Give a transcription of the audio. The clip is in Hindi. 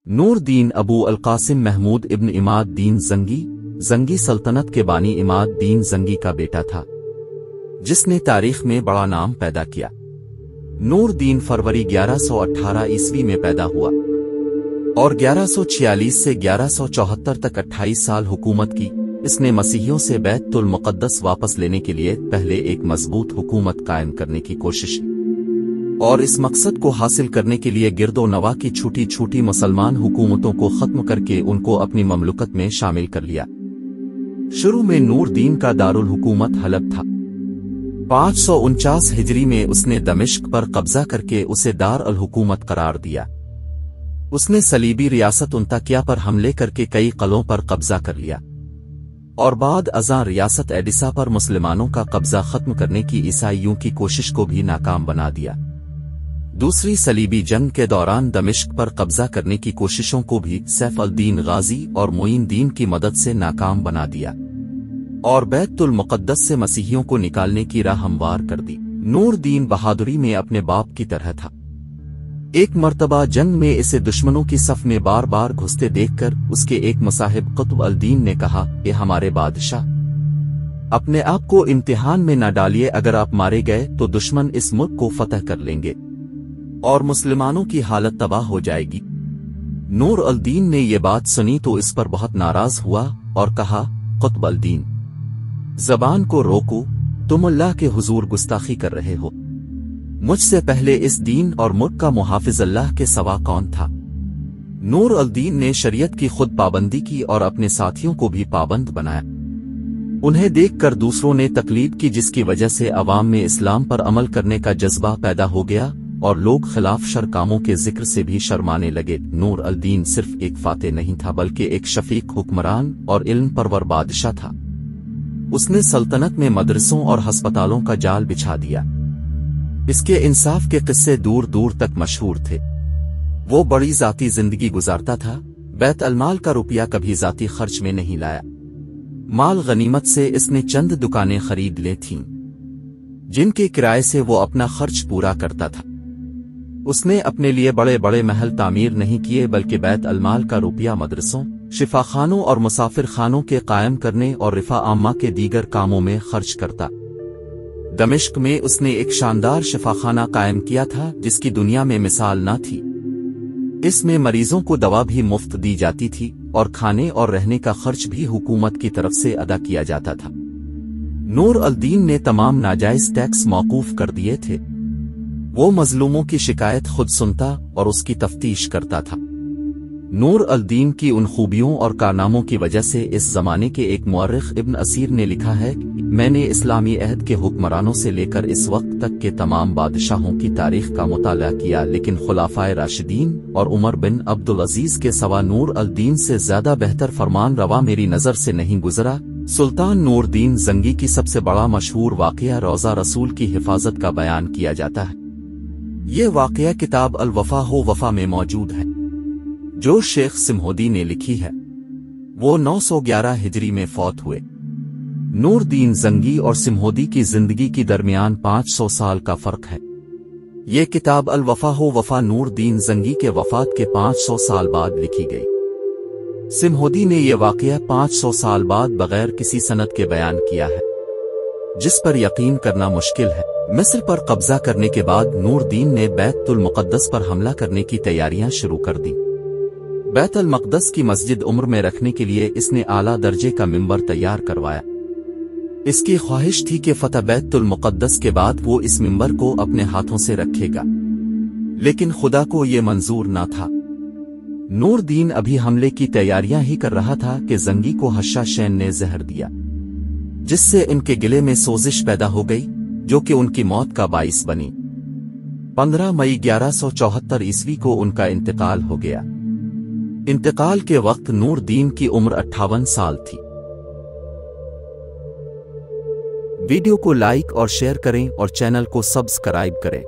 नूर दीन अबू अल-कासिम महमूद इब्न इमाद दीन जंगी सल्तनत के बानी इमाद दीन जंगी का बेटा था, जिसने तारीख में बड़ा नाम पैदा किया। नूर दीन फरवरी 1118 ईस्वी में पैदा हुआ और 1146 से 1174 तक 28 साल हुकूमत की। इसने मसीहियों से बैतुल मुक़द्दस वापस लेने के लिए पहले एक मजबूत हुकूमत कायम करने की कोशिश की और इस मकसद को हासिल करने के लिए गिरदो नवा की छोटी छोटी मुसलमान हुकूमतों को खत्म करके उनको अपनी ममलुकत में शामिल कर लिया। शुरू में नूर दीन का दारुल हुकूमत हलब था। 549 हिजरी में उसने दमिश्क पर कब्जा करके उसे दार अल हुकूमत करार दिया। उसने सलीबी रियासत उन्ताकिया पर हमले करके कई कलों पर कब्जा कर लिया और बाद अज़ां रियासत एडिसा पर मुसलमानों का कब्जा खत्म करने की ईसाइयों की कोशिश को भी नाकाम बना दिया। दूसरी सलीबी जंग के दौरान दमिश्क पर कब्जा करने की कोशिशों को भी सैफ अल दीन गाजी और मोइन दीन की मदद से नाकाम बना दिया और बैतुल मुक़द्दस से मसीहियों को निकालने की राह हमवार कर दी। नूर दीन बहादुरी में अपने बाप की तरह था। एक मर्तबा जंग में इसे दुश्मनों की सफ में बार बार घुसते देखकर उसके एक मुसाहिब कुतुब अल दीन ने कहा, ये हमारे बादशाह, अपने आप को इम्तिहान में न डालिए। अगर आप मारे गए तो दुश्मन इस मुल्क को फतह कर लेंगे और मुसलमानों की हालत तबाह हो जाएगी। नूर अल दीन ने ये बात सुनी तो इस पर बहुत नाराज हुआ और कहा, कुतुब अल दीन, ज़बान को रोको, तुम अल्लाह के हुजूर गुस्ताखी कर रहे हो। मुझसे पहले इस दीन और मुल्क का मुहाफिज अल्लाह के सवा कौन था? नूर अल दीन ने शरीयत की खुद पाबंदी की और अपने साथियों को भी पाबंद बनाया। उन्हें देखकर दूसरों ने तकलीद की, जिसकी वजह से अवाम में इस्लाम पर अमल करने का जज्बा पैदा हो गया और लोग खिलाफ शर कामों के जिक्र से भी शर्माने लगे। नूर अल दीन सिर्फ एक फातेह नहीं था बल्कि एक शफीक हुक्मरान और इल्म परवर बादशाह था। उसने सल्तनत में मदरसों और हस्पतालों का जाल बिछा दिया। इसके इंसाफ के किस्से दूर दूर तक मशहूर थे। वो बड़ी जाती जिंदगी गुजारता था। बैत अलमाल का रुपया कभी जाती खर्च में नहीं लाया। माल गनीमत से इसने चंद दुकानें खरीद ली थीं, जिनके किराए से वो अपना खर्च पूरा करता था। उसने अपने लिए बड़े बड़े महल तामीर नहीं किए बल्कि बैत अलमाल का रुपया मदरसों, शिफाखानों और मुसाफिर खानों के कायम करने और रिफा आम्मा के दीगर कामों में खर्च करता। दमिश्क में उसने एक शानदार शिफाखाना कायम किया था जिसकी दुनिया में मिसाल न थी। इसमें मरीजों को दवा भी मुफ्त दी जाती थी और खाने और रहने का खर्च भी हुकूमत की तरफ से अदा किया जाता था। नूर अल दीन ने तमाम नाजायज टैक्स मौकूफ कर दिए थे। वो मजलूमों की शिकायत खुद सुनता और उसकी तफ्तीश करता था। नूर अल दीन की उन खूबियों और कारनामों की वजह से इस जमाने के एक मुअर्रिख इब्न असीर ने लिखा है, मैंने इस्लामी अहद के हुक्मरानों से लेकर इस वक्त तक के तमाम बादशाहों की तारीख का मुताला किया, लेकिन खुलाफाए राशिदीन और उमर बिन अब्दुल अजीज के सवा नूर अल दीन से ज्यादा बेहतर फरमान रवा मेरी नजर से नहीं गुजरा। सुल्तान नूर दीन जंगी की सबसे बड़ा मशहूर वाक़या रोज़ा रसूल की हिफाजत का बयान किया जाता है। ये वाक़या किताब अल वफा हो वफा में मौजूद है, जो शेख सिमहोदी ने लिखी है। वो 911 हिजरी में फौत हुए। नूर दीन जंगी और सिमहोदी की जिंदगी की दरमियान 500 साल का फर्क है। ये किताब अल वफा हो वफा नूर दीन जंगी के वफात के 500 साल बाद लिखी गई। सिमहोदी ने यह वाक़या 500 साल बाद बगैर किसी सनद के बयान किया है, जिस पर यकीन करना मुश्किल है। मिस्र पर कब्जा करने के बाद नूर दीन ने बैतुल मुक़द्दस पर हमला करने की तैयारियां शुरू कर दी। बैतुल मक़दस की मस्जिद उम्र में रखने के लिए इसने आला दर्जे का मिंबर तैयार करवाया। इसकी ख्वाहिश थी कि फतह बैतुल मुक़द्दस के बाद वो इस मिंबर को अपने हाथों से रखेगा, लेकिन खुदा को ये मंजूर ना था। नूर दीन अभी हमले की तैयारियां ही कर रहा था कि जंगी को हश्शा शैन ने जहर दिया, जिससे इनके गिले में सोजिश पैदा हो गई, जो कि उनकी मौत का बाइस बनी। 15 मई 1174 ईस्वी को उनका इंतकाल हो गया। इंतकाल के वक्त नूर दीन की उम्र 58 साल थी। वीडियो को लाइक और शेयर करें और चैनल को सब्सक्राइब करें।